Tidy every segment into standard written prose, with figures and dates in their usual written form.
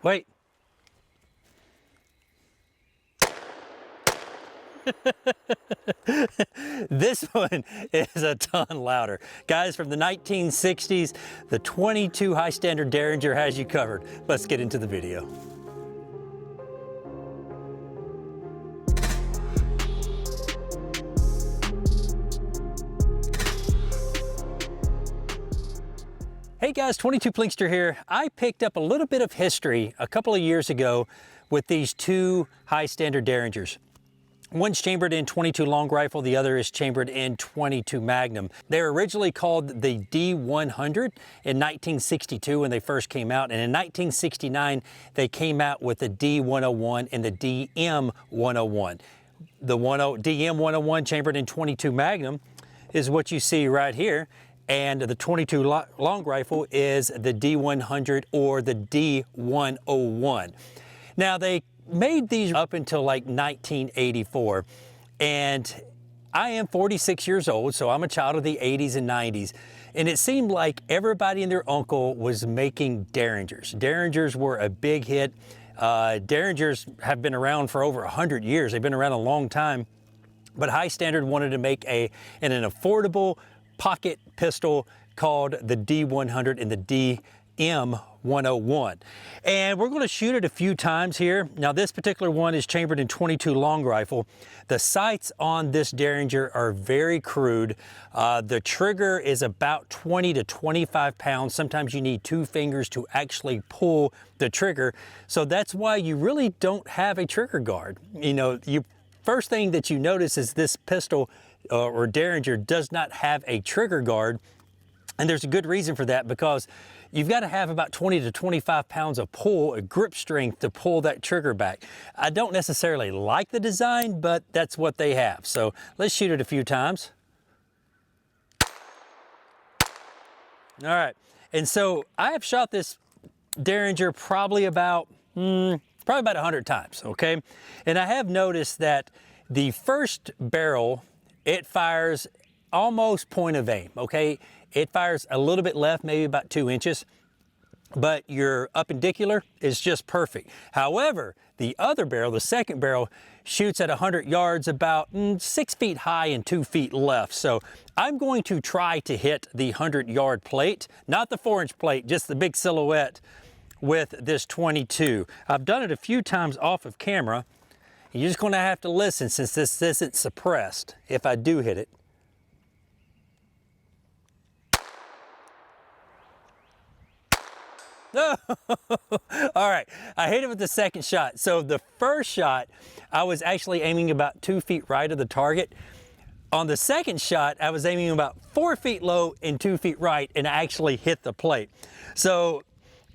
Wait. This one is a ton louder. Guys, from the 1960s, the 22 high standard Derringer has you covered. Let's get into the video. Hey guys, 22 Plinkster here. I picked up a little bit of history a couple of years ago with these two high standard Derringers. One's chambered in 22 long rifle, the other is chambered in 22 Magnum. They were originally called the D100 in 1962 when they first came out, and in 1969 they came out with the D101 and the DM101. The DM101 chambered in 22 Magnum is what you see right here, and the 22 long rifle is the D100 or the D101. Now they made these up until like 1984, and I am 46 years old, so I'm a child of the 80s and 90s, and it seemed like everybody and their uncle was making Derringers. Derringers were a big hit. Derringers have been around for over 100 years. They've been around a long time, but High Standard wanted to make an affordable pocket pistol called the D100 and the DM101. And we're going to shoot it a few times here. Now this particular one is chambered in 22 long rifle. The sights on this Derringer are very crude. The trigger is about 20 to 25 pounds. Sometimes you need two fingers to actually pull the trigger. So that's why you really don't have a trigger guard. You know, first thing that you notice is this pistol or Derringer does not have a trigger guard. And there's a good reason for that, because you've got to have about 20 to 25 pounds of pull, a grip strength to pull that trigger back. I don't necessarily like the design, but that's what they have. So let's shoot it a few times. All right, and so I have shot this Derringer probably about 100 times, okay? And I have noticed that the first barrel, it fires almost point of aim, okay? It fires a little bit left, maybe about 2 inches, but your appendicular is just perfect. However, the other barrel, the second barrel, shoots at 100 yards about 6 feet high and 2 feet left. So I'm going to try to hit the 100-yard plate, not the 4-inch plate, just the big silhouette with this 22. I've done it a few times off of camera. You're just going to have to listen since this isn't suppressed if I do hit it. All right, I hit it with the second shot. So the first shot, I was actually aiming about 2 feet right of the target. On the second shot, I was aiming about 4 feet low and 2 feet right, and I actually hit the plate. So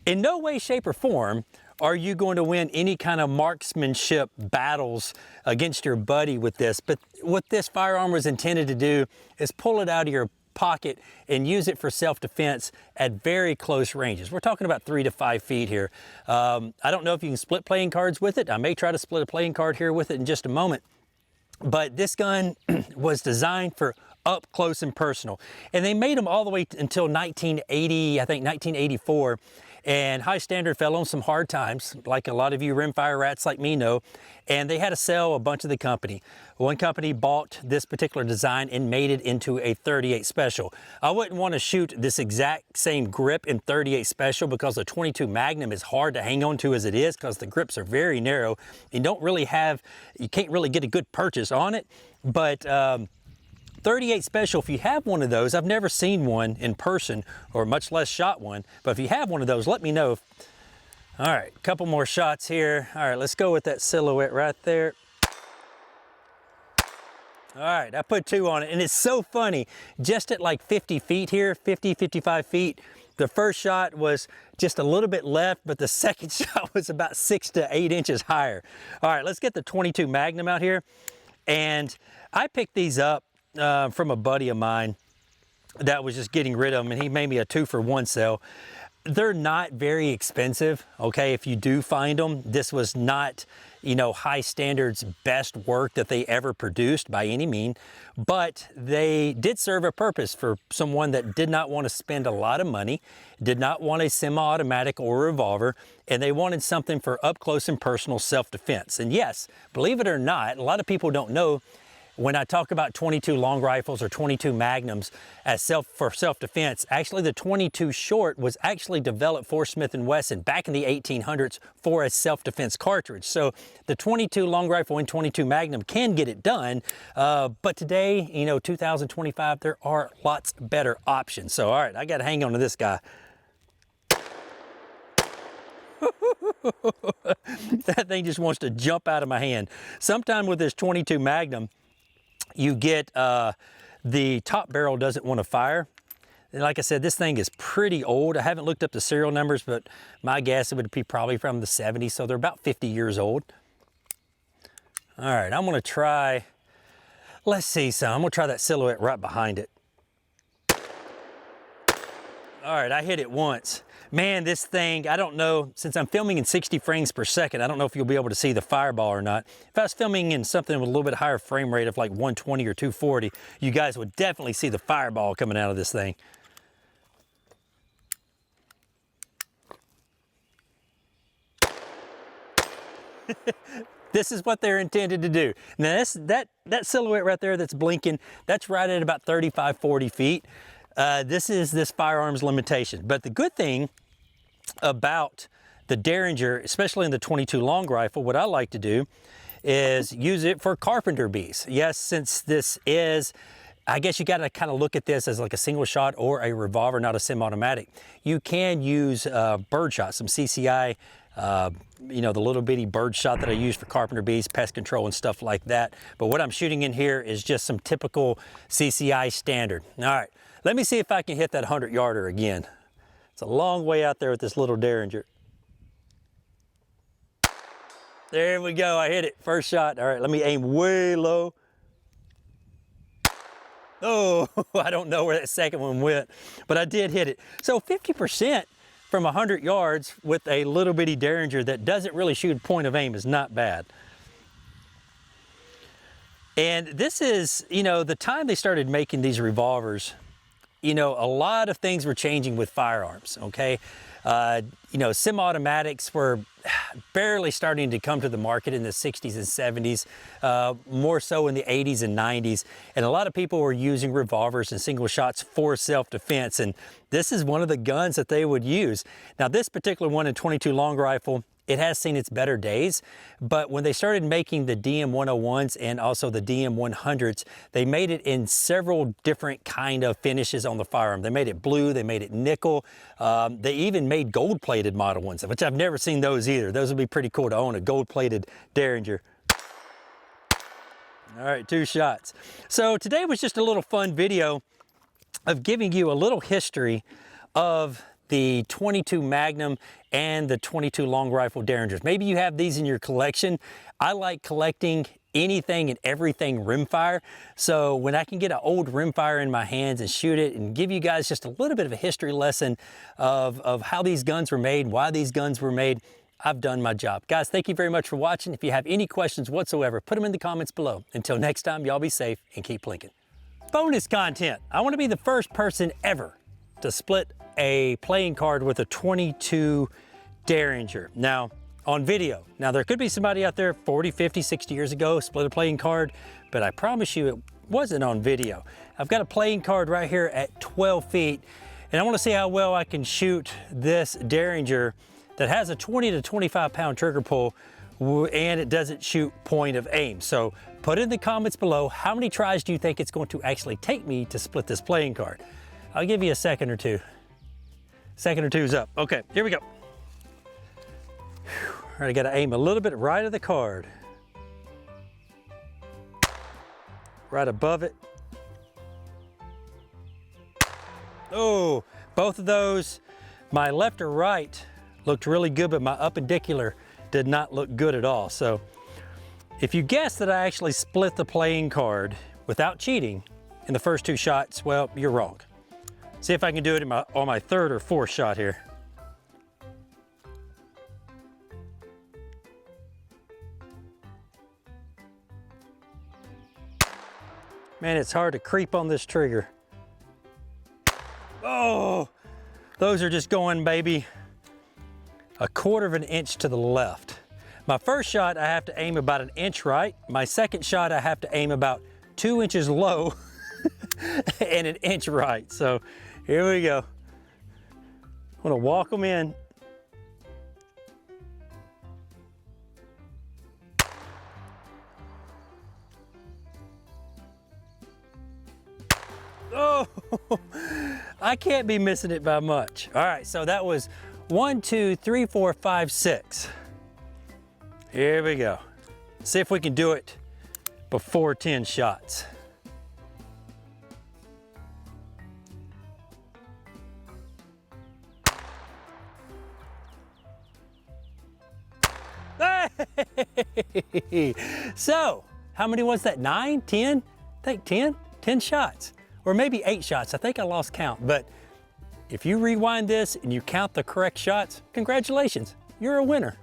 in no way, shape, or form are you going to win any kind of marksmanship battles against your buddy with this. But what this firearm was intended to do is pull it out of your pocket and use it for self-defense at very close ranges. We're talking about 3 to 5 feet here. I don't know if you can split playing cards with it. I may try to split a playing card here with it in just a moment. But this gun was designed for up close and personal. And they made them all the way until 1980, I think 1984. And High Standard fell on some hard times, like a lot of you rimfire rats like me know, and they had to sell a bunch of the company. One company bought this particular design and made it into a 38 Special. I wouldn't want to shoot this exact same grip in 38 Special because the 22 Magnum is hard to hang on to as it is, because the grips are very narrow. You can't really get a good purchase on it, but 38 Special, if you have one of those, I've never seen one in person or much less shot one, but if you have one of those, let me know. All right, a couple more shots here. All right, let's go with that silhouette right there. All right, I put 2 on it, and it's so funny, just at like 50 feet here, 50, 55 feet, the first shot was just a little bit left, but the second shot was about 6 to 8 inches higher. All right, let's get the 22 Magnum out here. And I picked these up from a buddy of mine that was just getting rid of them, and he made me a 2-for-1 sale. They're not very expensive, okay? If you do find them, this was not, you know, High Standard's best work that they ever produced by any mean, but they did serve a purpose for someone that did not want to spend a lot of money, did not want a semi-automatic or a revolver, and they wanted something for up close and personal self-defense. And yes, believe it or not, a lot of people don't know, when I talk about 22 long rifles or 22 Magnums as for self-defense, actually the 22 short was actually developed for Smith & Wesson back in the 1800s for a self-defense cartridge. So the 22 long rifle and 22 Magnum can get it done, but today, you know, 2025, there are lots better options. So all right, I got to hang on to this guy. That thing just wants to jump out of my hand. Sometime with this 22 Magnum, you get the top barrel doesn't want to fire. And like I said, this thing is pretty old. I haven't looked up the serial numbers, but my guess it would be probably from the 70s, so they're about 50 years old. All right, I'm gonna try, let's see some. I'm gonna try that silhouette right behind it. All right, I hit it once. Man, this thing, I don't know, since I'm filming in 60 frames per second, I don't know if you'll be able to see the fireball or not. If I was filming in something with a little bit higher frame rate of like 120 or 240, you guys would definitely see the fireball coming out of this thing. This is what they're intended to do. Now that silhouette right there that's blinking, that's right at about 35, 40 feet. This is this firearms limitation. But the good thing about the Derringer, especially in the 22 long rifle, what I like to do is use it for carpenter bees. Yes, since this is, I guess you got to kind of look at this as like a single shot or a revolver, not a semi-automatic. You can use bird shot, some CCI, you know, the little bitty bird shot that I use for carpenter bees, pest control and stuff like that. But what I'm shooting in here is just some typical CCI standard. All right, let me see if I can hit that 100-yarder again. It's a long way out there with this little Derringer. There we go, I hit it, first shot. All right, let me aim way low. Oh, I don't know where that second one went, but I did hit it. So 50% from 100 yards with a little bitty Derringer that doesn't really shoot point of aim is not bad. And this is, you know, the time they started making these revolvers, you know, a lot of things were changing with firearms, okay? You know, semi-automatics were barely starting to come to the market in the 60s and 70s, more so in the 80s and 90s. And a lot of people were using revolvers and single shots for self-defense. And this is one of the guns that they would use. Now, this particular one in 22 long rifle, it has seen its better days, but when they started making the DM101s and also the DM100s, they made it in several different kind of finishes on the firearm. They made it blue, they made it nickel, they even made gold-plated model ones, which I've never seen those either. Those would be pretty cool to own, a gold-plated Derringer. All right, 2 shots. So today was just a little fun video of giving you a little history of the 22 Magnum and the 22 long rifle Derringers. Maybe you have these in your collection. I like collecting anything and everything rimfire. So when I can get an old rimfire in my hands and shoot it and give you guys just a little bit of a history lesson of how these guns were made, why these guns were made, I've done my job. Guys, thank you very much for watching. If you have any questions whatsoever, put them in the comments below. Until next time, y'all be safe and keep plinking. Bonus content. I want to be the first person ever to split a playing card with a 22 Derringer. Now, on video. Now, there could be somebody out there 40, 50, 60 years ago split a playing card, but I promise you it wasn't on video. I've got a playing card right here at 12 feet, and I want to see how well I can shoot this Derringer that has a 20 to 25 pound trigger pull, and it doesn't shoot point of aim. So put in the comments below, how many tries do you think it's going to actually take me to split this playing card? I'll give you a second or two. Second or two's up. Okay, here we go. Whew. All right, I gotta aim a little bit right of the card. Right above it. Oh, both of those, my left or right looked really good, but my appendicular did not look good at all. So if you guess that I actually split the playing card without cheating in the first 2 shots, well, you're wrong. See if I can do it on my 3rd or 4th shot here. Man, it's hard to creep on this trigger. Oh, those are just going, baby, 1/4 of an inch to the left. My first shot, I have to aim about 1 inch right. My second shot, I have to aim about 2 inches low and 1 inch right. So here we go. I'm gonna walk them in. Oh, I can't be missing it by much. All right, so that was 1, 2, 3, 4, 5, 6. Here we go. See if we can do it before 10 shots. Hey! So, how many was that? 9, 10? I think 10 shots. Or maybe 8 shots. I think I lost count. But if you rewind this and you count the correct shots, congratulations, you're a winner.